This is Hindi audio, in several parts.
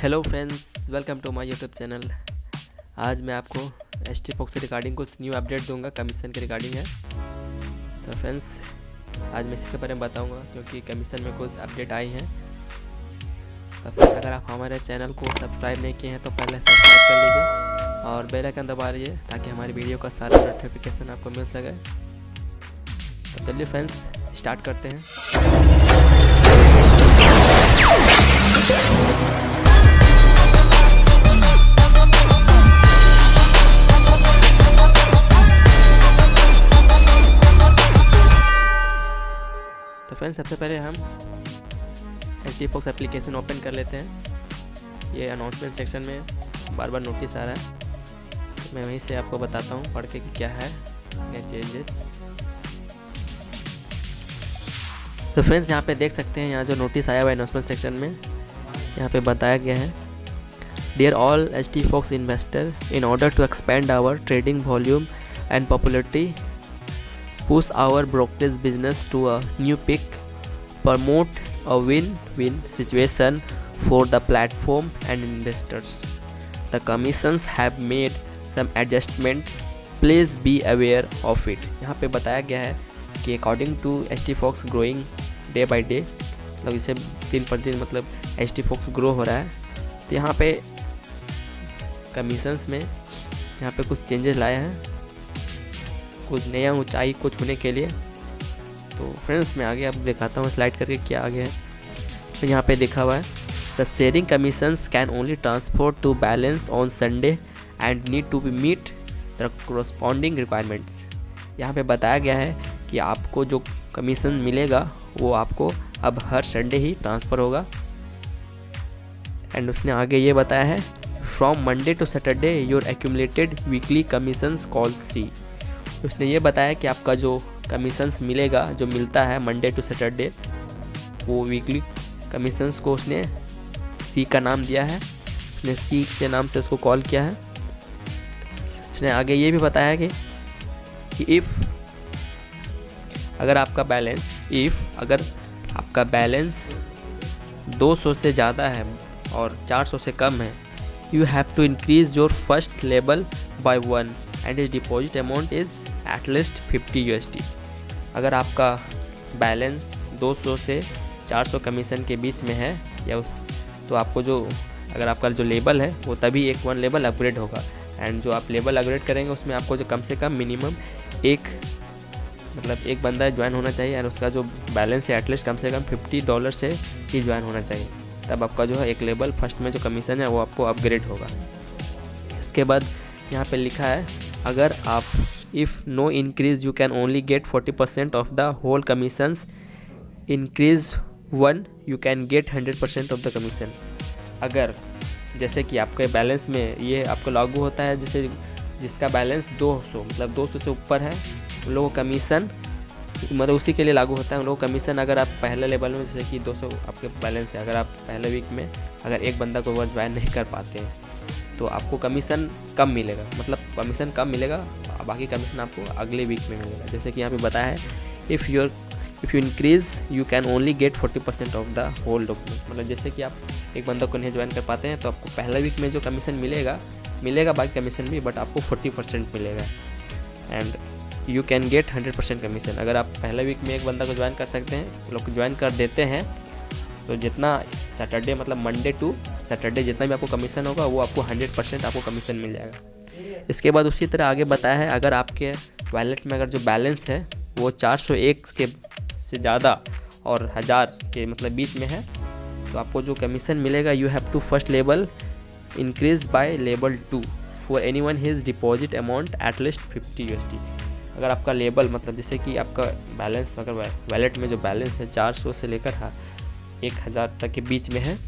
Hello friends, welcome to my YouTube channel. आज मैं आपको ST Fox रिगार्डिंग कुछ न्यू अपडेट दूंगा, कमीशन के रिगार्डिंग है। तो फ्रेंड्स, आज मैं इसी के बारे में बताऊंगा क्योंकि कमीशन में कुछ अपडेट आई हैं। तो फ्रेंड्स, अगर आप हमारे चैनल को सब्सक्राइब नहीं किए हैं तो पहले सब्सक्राइब कर लीजिए और बेल आइकन दबा लीजिए ताकि हमारी वीडियो का सारा नोटिफिकेशन आपको मिल सके। तो चलिए फ्रेंड्स, स्टार्ट करते हैं। तो फ्रेंड्स, सबसे पहले हम ST Fox एप्लीकेशन ओपन कर लेते हैं। ये अनाउंसमेंट सेक्शन में बार बार नोटिस आ रहा है, मैं वहीं से आपको बताता हूँ पढ़ के कि क्या है ये चेंजेस। तो फ्रेंड्स, यहाँ पे देख सकते हैं, यहाँ जो नोटिस आया हुआ है अनाउंसमेंट सेक्शन में, यहाँ पे बताया गया है, dear all ST Fox investor, in order to expand our trading volume and popularity, push our brokerage business to a new peak, promote a win-win situation for the platform and investors. The commissions have made some adjustment. Please be aware of it. यहाँ पे बताया गया है कि according to ST Fox growing day by day, मतलब इसे दिन पर दिन मतलब ST Fox ग्रो हो रहा है। तो यहाँ पे कमीशंस में यहाँ पे कुछ चेंजेस लाए हैं, कुछ नया ऊंचाई को छूने के लिए। तो फ्रेंड्स, मैं आगे आपको दिखाता हूँ स्लाइड करके क्या आगे है। तो यहाँ पे लिखा हुआ है, the sharing commissions can only transfer to balance on Sunday and need to be meet the corresponding requirements. यहाँ पे बताया गया है कि आपको जो कमीशन मिलेगा वो आपको अब हर संडे ही ट्रांसफ़र होगा। एंड उसने आगे ये बताया है, from Monday to Saturday your accumulated weekly commissions call see. उसने ये बताया कि आपका जो कमीशंस मिलेगा, जो मिलता है मंडे टू सैटरडे, वो वीकली कमीशंस को उसने सी का नाम दिया है। उसने सी के नाम से उसको कॉल किया है। उसने आगे ये भी बताया कि अगर आपका बैलेंस 200 से ज़्यादा है और 400 से कम है, you have to increase your first level by 1 and is deposit amount is at least 50 USD। अगर आपका बैलेंस 200 से 400 कमीशन के बीच में है या तो आपको अगर आपका जो लेवल है वो तभी एक 1 लेवल अपग्रेड होगा। एंड जो आप लेवल अपग्रेड करेंगे उसमें आपको जो कम से कम मिनिमम एक बंदा ज्वाइन होना चाहिए और उसका जो बैलेंस है एटलीस्ट कम से कम $50 से ही ज्वाइन होना चाहिए। तब आपका जो है एक लेवल फर्स्ट में जो कमीशन है वो आपको अपग्रेड होगा। इसके बाद यहाँ पे लिखा है, अगर आप if no increase you can only get 40% of the whole commissions, increase 1 you can get 100% of the commission। अगर जैसे कि आपके बैलेंस में ये आपको लागू होता है, जैसे जिसका बैलेंस 200 मतलब 200 से ऊपर है, उन लोगों को कमीशन मतलब उसी के लिए लागू होता है। उन लोगों को कमीशन अगर आप पहले लेवल में, जैसे कि 200 आपके बैलेंस है, अगर आप पहले वीक में अगर एक बंदा को ज्वाइन नहीं कर पाते हैं तो आपको कमीशन कम मिलेगा, मतलब कमीशन कम मिलेगा, बाकी कमीशन आपको अगले वीक में मिलेगा। जैसे कि यहाँ पे बताया है, if you increase you can only get 40% of the whole document. मतलब जैसे कि आप एक बंदा को नहीं ज्वाइन कर पाते हैं तो आपको पहला वीक में जो कमीशन मिलेगा बाकी कमीशन भी, बट आपको 40% मिलेगा। And you can gate 100% commission. अगर आप पहले वीक में एक बंदा को ज्वाइन कर सकते हैं, लोग ज्वाइन कर देते हैं, तो जितना सैटरडे मतलब मंडे टू सैटरडे जितना भी आपको कमीशन होगा वो आपको 100% आपको कमीशन मिल जाएगा। इसके बाद उसी तरह आगे बताया है, अगर आपके वॉलेट में अगर जो बैलेंस है वो 401 से ज़्यादा और 1000 के मतलब बीच में है, तो आपको जो कमीशन मिलेगा, you have to first level increase by level 2 for anyone his deposit amount at least 50 USD। अगर आपका लेवल मतलब जैसे कि आपका बैलेंस अगर वॉलेट में जो बैलेंस है 400 से लेकर 1000 तक के बीच में है,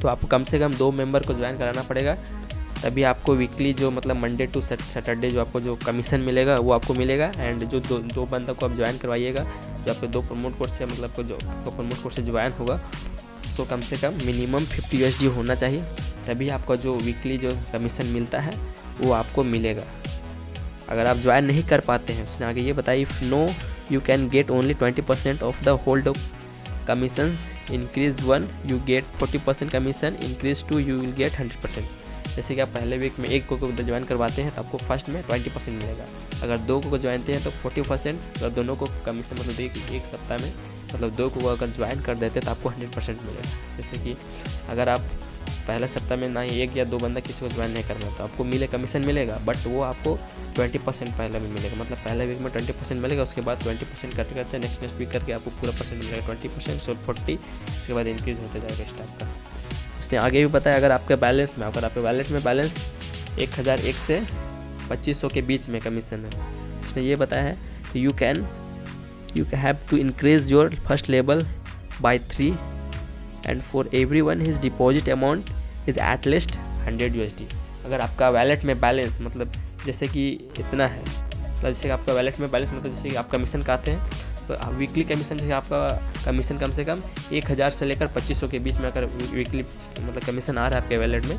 तो आपको कम से कम 2 मेंबर को ज्वाइन कराना पड़ेगा, तभी आपको वीकली जो मतलब मंडे टू सैटरडे जो आपको जो कमीशन मिलेगा वो आपको मिलेगा। एंड जो दो बंदा को आप ज्वाइन करवाइएगा, जो आपके 2 प्रमोट कोर्स से मतलब जो आपको प्रमोट कोर्स से ज्वाइन होगा, तो कम से कम मिनिमम 50 USD होना चाहिए, तभी आपका जो वीकली जो कमीशन मिलता है वो आपको मिलेगा। अगर आप ज्वाइन नहीं कर पाते हैं, उसने आगे ये बताया, if no you can get only 20% of the whole commission increase 1 you get 40% commission, increase 2 you will get 100%। जैसे कि आप पहले वीक में एक को ज्वाइन करवाते हैं तो आपको फर्स्ट में 20% मिलेगा, अगर 2 को ज्वाइनते हैं तो 40%, और दोनों को कमीशन मतलब एक सप्ताह में मतलब 2 को अगर ज्वाइन कर देते हैं तो आपको 100% मिलेगा। जैसे कि अगर आप पहले सप्ताह में ना ही 1 या 2 बंदा किसी को ज्वाइन नहीं करना तो आपको कमीशन मिलेगा, बट वो आपको 20% पहले में मिलेगा, मतलब पहले वीक में 20% मिलेगा, उसके बाद 20% करते करते नेक्स्ट वीक करके आपको पूरा परसेंट मिलेगा 20%, सो 40, इसके बाद इंक्रीज होते जाएगा इस टाइप का। उसने आगे भी बताया अगर आपके वैलेट में बैलेंस 1001 से 2500 के बीच में कमीशन है, उसने ये बताया है कि you have to increase your first level by 3 and for everyone his deposit amount is at least 100 USD। अगर आपका वैलेट में बैलेंस मतलब जैसे कि इतना है, मतलब जैसे कि आपका वैलेट में बैलेंस मतलब जैसे कि आप कमीशन काटते हैं तो वीकली कमीशन जैसे आपका कमीशन कम से कम 1000 से लेकर 2500 के बीच में अगर वीकली मतलब कमीशन आ रहा है आपके वैलेट में,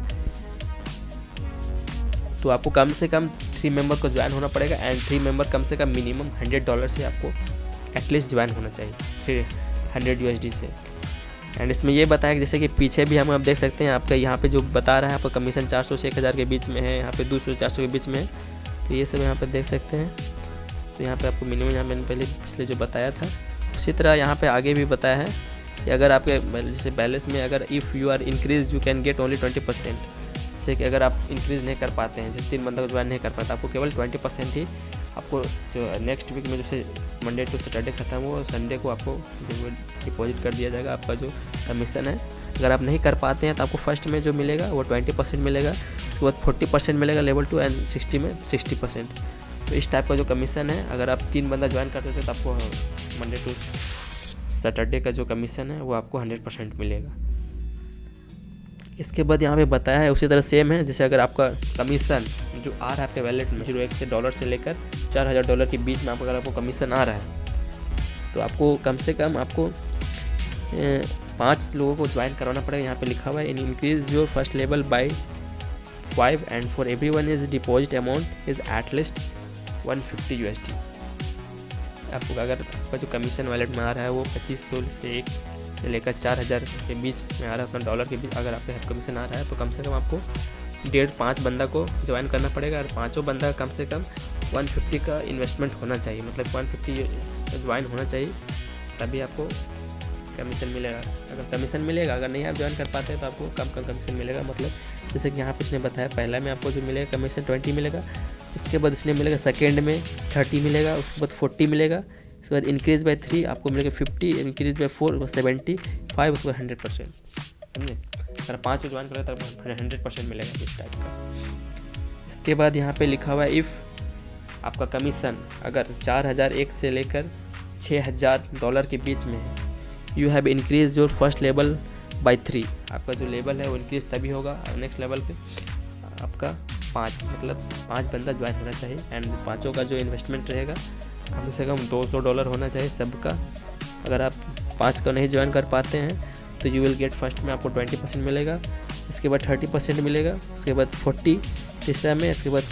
तो आपको कम से कम 3 मेंबर को ज्वाइन होना पड़ेगा, एंड 3 मेंबर कम से कम मिनिमम $100 से आपको एटलीस्ट ज्वाइन होना चाहिए 100 USD से। एंड इसमें ये बताया कि जैसे कि पीछे भी हम आप देख सकते हैं आपका यहाँ पे जो बता रहा है आपका कमीशन 400 से 1000 के बीच में है, यहाँ पे 200 से 400 के बीच में है, तो ये सब यहाँ पे देख सकते हैं। तो यहाँ पे आपको मिनिमम यहाँ मैंने पिछले जो बताया था उसी तरह यहाँ पे आगे भी बताया है कि अगर आपके जैसे बैलेंस में अगर if you are increase you can get only 20%। जैसे कि अगर आप इंक्रीज़ नहीं कर पाते हैं, जैसे 3 बंदा को ज्वाइन नहीं कर पाते, आपको केवल 20% ही आपको जो नेक्स्ट वीक में जैसे मंडे टू सैटरडे खत्म हो संडे को आपको डिपॉजिट कर दिया जाएगा आपका जो कमीशन है। अगर आप नहीं कर पाते हैं तो आपको फर्स्ट में जो मिलेगा वो 20% मिलेगा, उसके बाद 40% मिलेगा लेवल 2 एंड 60 में 60%। तो इस टाइप का जो कमीशन है अगर आप 3 बंदा ज्वाइन करते थे तो आपको मंडे टू सैटरडे का जो कमीशन है वो आपको 100% मिलेगा। इसके बाद यहाँ पे बताया है उसी तरह सेम है, जैसे अगर आपका कमीशन जो आ रहा है आपके वैलेट में $0 से डॉलर से लेकर $4000 के बीच में अगर आपको कमीशन आ रहा है तो आपको कम से कम आपको 5 लोगों को ज्वाइन करवाना पड़ेगा। यहाँ पे लिखा हुआ है increase your first level bye 5 and for everyone is deposit amount is at least 150 USD। आपको अगर आपका जो कमीशन वैलेट में आ रहा है वो 2500 से लेकर 4000 के बीच में आ रहा है अपना डॉलर के बीच, अगर आपके हाथ कमीशन आ रहा है तो कम से कम आपको 1.5 बंदा को ज्वाइन करना पड़ेगा, और 5 बंदा कम से कम 150 का इन्वेस्टमेंट होना चाहिए, मतलब 150 ज्वाइन होना चाहिए तभी आपको कमीशन मिलेगा। अगर कमीशन मिलेगा, अगर नहीं आप ज्वाइन कर पाते हैं तो आपको कम कमीशन मिलेगा। मतलब जैसे कि यहाँ पे इसने बताया पहला में आपको जो मिलेगा कमीशन 20 मिलेगा, उसके बाद इसने मिलेगा सेकेंड में 30 मिलेगा, उसके बाद 40 मिलेगा, उसके बाद इंक्रीज बाय 3 आपको मिलेगा 50, इंक्रीज बाय 4 75, उसके बाद 100%। समझे, अगर 5 को ज्वाइन करें तो 100% मिलेगा इस टाइप का। इसके बाद यहाँ पे लिखा हुआ है इफ़ आपका कमीशन अगर 4001 से लेकर $6000 के बीच में है, you have increase your first level by 3। आपका जो लेवल है वो इंक्रीज तभी होगा नेक्स्ट लेवल पे आपका 5 मतलब 5 बंदा ज्वाइन होना चाहिए, एंड 5 का जो इन्वेस्टमेंट रहेगा कम से कम $200 होना चाहिए सबका। अगर आप 5 का नहीं ज्वाइन कर पाते हैं तो यू विल गेट फर्स्ट में आपको 20% मिलेगा, इसके बाद 30% मिलेगा, उसके बाद 40 तीसरा में, इसके बाद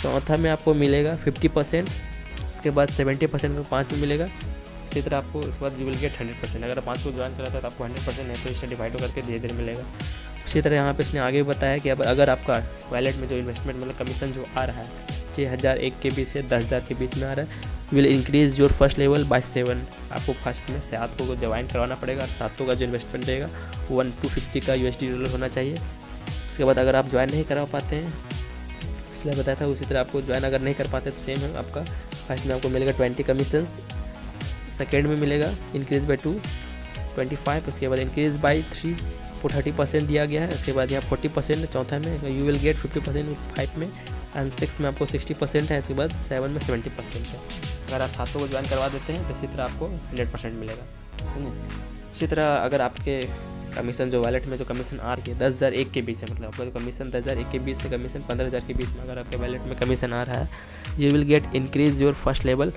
चौथा में आपको मिलेगा 50%, उसके बाद 70% को 5 में मिलेगा। इसी तरह आपको उसके बाद यू विल गेट 100%। अगर 5 को ज्वाइन करा था तो आपको 100% है तो इससे डिवाइड करके धीरे धीरे मिलेगा। उसी तरह यहाँ पे इसने आगे भी बताया कि अगर आपका वैलेट में जो इन्वेस्टमेंट मतलब कमीशन जो आ रहा है 6001 के बीच से 10000 के बीच में आ रहा है, will increase your first level bye 7। आपको फर्स्ट में 7 को ज्वाइन करवाना पड़ेगा, 7 का जो इन्वेस्टमेंट रहेगा 150 का USD होना चाहिए। उसके बाद अगर आप ज्वाइन नहीं करा पाते हैं, इसलिए बताया था उसी तरह आपको ज्वाइन अगर नहीं कर पाते तो सेम है, आपका फर्स्ट में आपको मिलेगा 20 कमीशन, सेकेंड में मिलेगा इंक्रीज बाय 2 25, उसके बाद इंक्रीज बाय 3 को 30% दिया गया है, उसके बाद यहाँ 40% चौथा में, यू विल गेट 50% 5 में, एंड 6 में आपको 60% है, इसके बाद 7 में 70% है। अगर आप 7 को ज्वाइन करवा देते हैं तो इसी तरह आपको 100% मिलेगा। समझे, इसी तरह अगर आपके कमीशन जो वैलेट में जो कमीशन आ रही है 10001 के बीच है, मतलब आपका जो कमीशन 10001 के बीच से कमीशन 15000 के बीच में अगर आपके वैलेट में कमीशन आ रहा है, you will get increase your first level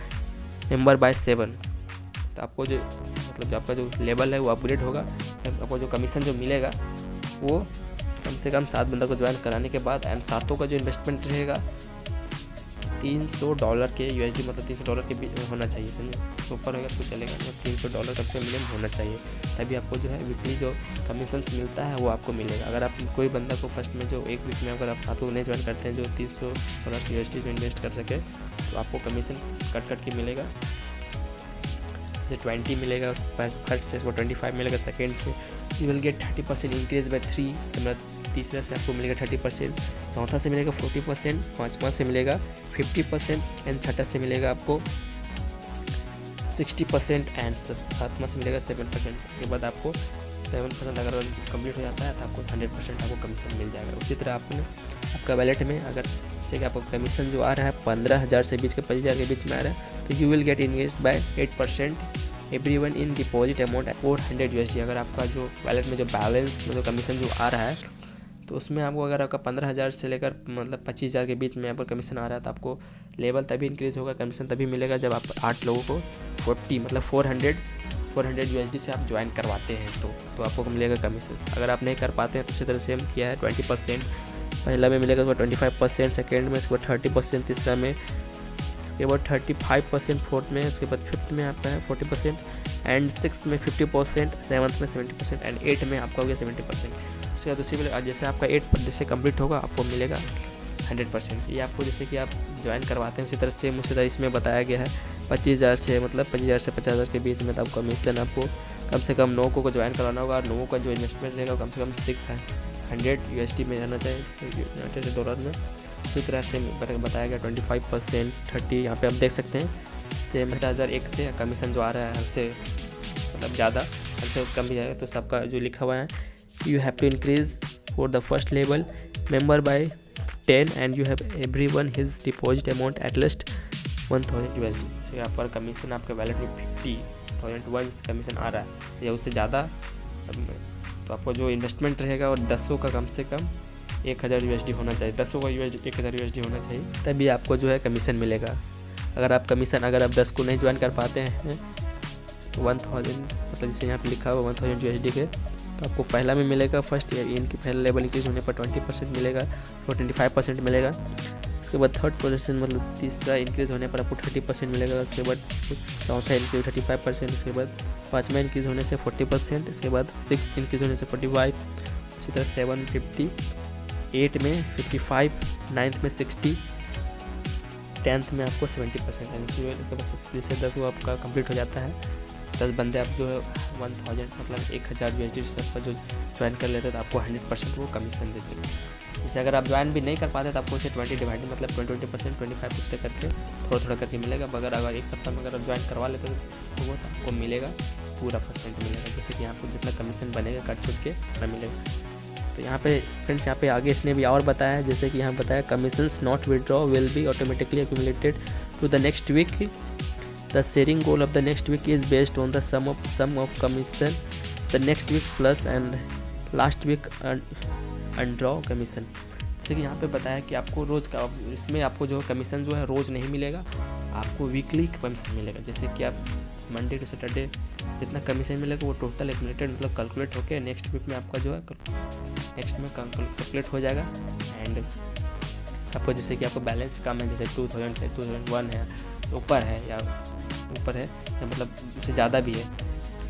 member by 7। तो आपको जो मतलब जो आपका जो लेवल है वो अपग्रेड होगा, आपको जो कमीशन जो मिलेगा वो कम से कम 7 बंदा को ज्वाइन कराने के बाद, एंड 7 का जो इन्वेस्टमेंट रहेगा $300 के USD मतलब $300 के बीच में होना चाहिए, समझे। ऊपर होगा तो चलेगा नहीं, $300 कम से मिनिमम होना चाहिए, तभी आपको जो है वीकली जो कमीशन मिलता है वो आपको मिलेगा। अगर आप कोई बंदा को फर्स्ट में जो एक वीक में अगर आप 7 को नहीं ज्वाइन करते हैं जो $300 USD में इन्वेस्ट कर सके, तो आपको कमीशन कट के मिलेगा। जैसे 20 मिलेगा फर्स्ट से, इसको 25 मिलेगा सेकेंड से, you will gate 30% increase by 3, मतलब तीसरा से आपको मिलेगा 30%, चौथा से मिलेगा 40%, पाँचवा से मिलेगा 50% एंड छठा से मिलेगा आपको 60% एंड सातवां से मिलेगा 7%। इसके बाद आपको 7% अगर कंप्लीट हो जाता है तो आपको 100% आपको कमीशन मिल जाएगा। उसी तरह आपका वैलेट में अगर जैसे कि आपको कमीशन जो आ रहा है 15,000 से 25,000 के बीच में आ रहा है, तो you will get invest by 8% everyone in deposit amount 400 USD। अगर आपका जो वैलेट में जो बैलेंस में जो कमीशन जो आ रहा है, तो उसमें आपको अगर आपका 15,000 से लेकर मतलब 25,000 के बीच में यहाँ पर कमीशन आ रहा है, तो आपको लेवल तभी इंक्रीज़ होगा, कमीशन तभी मिलेगा जब आप 8 लोगों को 40 मतलब 400 USD से आप ज्वाइन करवाते हैं, तो आपको मिलेगा कमीशन। अगर आप नहीं कर पाते हैं तो इसी तरह सेम किया है, 20% पहला में मिलेगा, उसके बाद 25% सेकेंड में, उसके बाद 30% तीसरा में, उसके बाद 35% फोर्थ में, उसके बाद फिफ्थ में आपका है 40% एंड सिक्स में 50%, सेवन्थ में 70% एंड 8 में आपका हो गया 70%। उसके बाद उसी में जैसे आपका 8 जैसे कंप्लीट होगा आपको मिलेगा 100%। ये आपको जैसे कि आप ज्वाइन करवाते हैं उसी तरह सेम उसी तरह इसमें बताया गया है 25,000 से मतलब 25,000 से 50,000 के बीच में, तो आपको कमीशन आपको कम से कम 9 को ज्वाइन करवाना होगा, और 9 का जो इन्वेस्टमेंट रहेगा कम से कम 600 USD में रहना चाहिए, $100 में। उसी तरह से बताया गया 25%, 30 यहाँ पे आप देख सकते हैं सेम 50,001 से कमीशन जो आ रहा है हमसे मतलब ज़्यादा, हमसे कम भी जाएगा, तो सबका जो लिखा हुआ है you have to increase for the first level member by 10 and you have everyone his deposit amount at least 1,000 USD। जैसे यहाँ पर कमीशन आपके वैलेट में 50,001 कमीशन आ रहा है या उससे ज़्यादा, तो आपको जो इन्वेस्टमेंट रहेगा और 10 का कम से कम 1,000 USD होना चाहिए, 10 का 1,000 USD होना चाहिए, तभी आपको जो है कमीशन मिलेगा। अगर आप 10 को नहीं ज्वाइन कर पाते हैं तो 1,000 मतलब जैसे यहाँ पे लिखा हुआ 1,000 USD के, तो आपको पहला में मिलेगा फर्स्ट ईयर इनकी पहला लेवल इंक्रीज होने पर 20% मिलेगा, तो 25% मिलेगा। उसके बाद थर्ड पोजीशन मतलब तीसरा इंक्रीज़ होने पर आपको 30% मिलेगा। उसके बाद चौथा इंक्रीज 35%, उसके बाद पाँचवा इंक्रीज़ होने से 40%, इसके बाद 6 इंक्रीज़ होने से 45, उसी तरह 7 50, 8 में 55, 9th में 60, 10th में आपको 70% यानी कि 10 वो आपका कंप्लीट हो जाता है। 10 बंदे आप जो है 1,000 मतलब 1,000 USD पर जो ज्वाइन कर लेते हैं तो आपको 100% वो कमीशन देते हैं। जैसे अगर आप ज्वाइन भी नहीं कर पाते तो आपको उसे 20 डिवाइड मतलब 20% 25% करके थोड़ा करके मिलेगा। अगर एक सप्ताह में अगर आप ज्वाइन करवा लेते तो वो तो आपको मिलेगा पूरा % मिलेगा, जैसे कि आपको जितना कमीशन बनेगा कट छुट के ना मिलेगा। तो यहाँ पे फ्रेंड्स यहाँ पे आगे इसने भी और बताया है, जैसे कि यहाँ बताया commissions not withdraw will be automatically accumulated to the next week. The sharing goal of the next week is based on the sum of commission the next week plus and last week undraw commission. जैसे कि यहाँ पे बताया कि आपको रोज़ का इसमें आपको जो कमीशन जो है रोज़ नहीं मिलेगा, आपको वीकली कमीशन मिलेगा। जैसे कि आप मंडे टू सैटरडे जितना कमीशन मिलेगा वो टोटल एक्यूमुलेटेड मतलब कैलकुलेट होकर नेक्स्ट वीक में आपका जो है नेक्स्ट में कैलकुलेट हो जाएगा। एंड आपको जैसे कि आपका बैलेंस कम है, जैसे 2,000 है 2,001 है ऊपर है या मतलब उससे ज़्यादा भी है,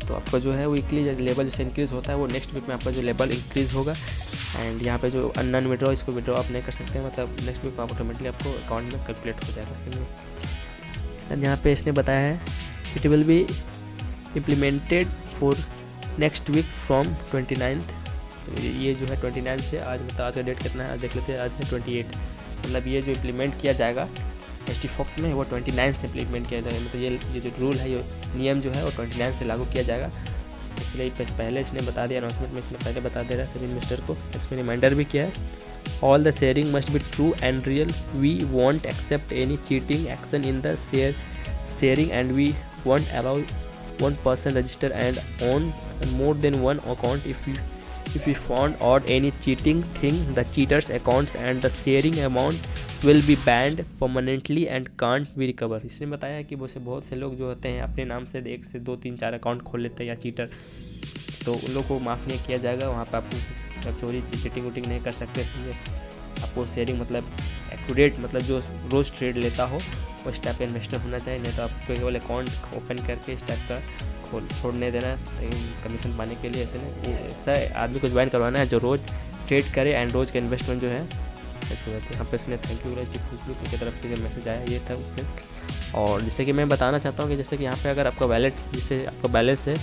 तो आपका जो है वीकली लेवल जैसे इंक्रीज़ होता है वो नेक्स्ट वीक में आपका जो लेवल इंक्रीज़ होगा। एंड यहाँ पे जो नॉन विड्रॉ इसको विड्रॉ आप नहीं कर सकते, मतलब नेक्स्ट वीक में ऑटोमेटिकली आपको अकाउंट में कैलकुलेट हो जाएगा। एंड यहाँ पे इसने बताया है it will be implemented for next week from 29th। ये जो है 29 से आज मतलब आज का डेट कितना है, आज देख लेते हैं, आज है 28। मतलब ये जो इम्प्लीमेंट किया जाएगा HT Fox में वो 29 से इम्प्लीमेंट किया जाएगा। मतलब ये जो रूल है, ये नियम जो है वो 29 से लागू किया जाएगा। इसलिए पहले इसने बता दिया, अनाउंसमेंट में इसने पहले बता दे रहा है सभी इन्वेस्टर को, इसमें रिमाइंडर भी किया है। All the sharing must be true and real, we won't accept any cheating action in the sharing and we won't allow 1 person register and own more than one account. If we found out any cheating thing, the cheaters accounts and the sharing amount will be banned permanently and can't be recovered। इसने बताया है कि वैसे बहुत से लोग जो होते हैं अपने नाम से 1 से 2 3 4 अकाउंट खोल लेते हैं या चीटर, तो उन लोग को माफ़ नहीं किया जाएगा। वहाँ पर आप चोरी चीटिंग नहीं कर सकते, समझे। आपको शेयरिंग मतलब एक्यूरेट, मतलब जो रोज़ ट्रेड लेता हो उस टाइप का इन्वेस्टर होना चाहिए। नहीं तो आपको केवल अकाउंट ओपन करके इस टाइप का छोड़ने देना कमीशन पाने के लिए। ऐसे नहीं, ऐसा आदमी को ज्वाइन करवाना है जो रोज़ ट्रेड करे एंड रोज़ का इन्वेस्टमेंट जो है ऐसे होता है। यहाँ पे उसने थैंक यू की तरफ से जो मैसेज आया ये था उससे। और जैसे कि मैं बताना चाहता हूँ कि जैसे कि यहाँ पे अगर आपका वैलेट, जैसे आपका बैलेंस है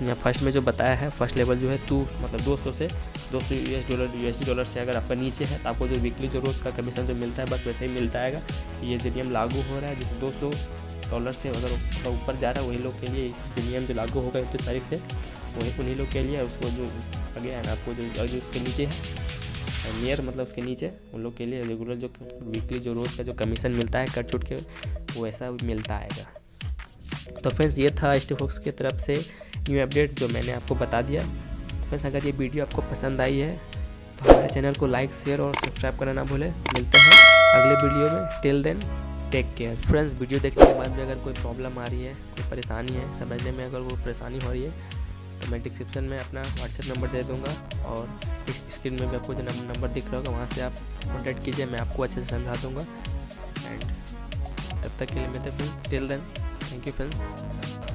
यहाँ फर्स्ट में जो बताया है, फर्स्ट लेवल जो है मतलब 200 से 200 यूएसडी डॉलर से अगर आपका नीचे है तो आपको जो वीकली जो रोज़ का कमीशन जो मिलता है बस वैसे ही मिलता है। ये जो नियम लागू हो रहा है, जैसे $200 से अगर ऊपर जा रहा है वही लोग के लिए जो नियम जो लागू होगा 21 तारीख से, वही उन्हीं लोग के लिए। उसको जो आगे है आपको जो उसके नीचे है नियर, मतलब उसके नीचे उन लोग के लिए रेगुलर जो वीकली जो रोज़ का जो कमीशन मिलता है कट छूट के वो ऐसा मिलता आएगा। तो फ्रेंड्स ये था STForex की तरफ से न्यू अपडेट जो मैंने आपको बता दिया। फ्रेंड्स अगर ये वीडियो आपको पसंद आई है तो हमारे चैनल को लाइक, शेयर और सब्सक्राइब करना ना भूलें। मिलते हैं अगले वीडियो में, till then take care. Friends video देखने के बाद भी अगर कोई प्रॉब्लम आ रही है, कोई परेशानी है समझने में, अगर वो परेशानी हो रही है तो मैं डिस्क्रिप्शन में अपना व्हाट्सएप नंबर दे दूँगा और स्क्रीन में भी आपको जो नंबर दिख रहा होगा वहाँ से आप कॉन्टैक्ट कीजिए, मैं आपको अच्छे से समझा दूँगा। एंड तब तक के लिए मिलते हैं friends, till then thank you friends.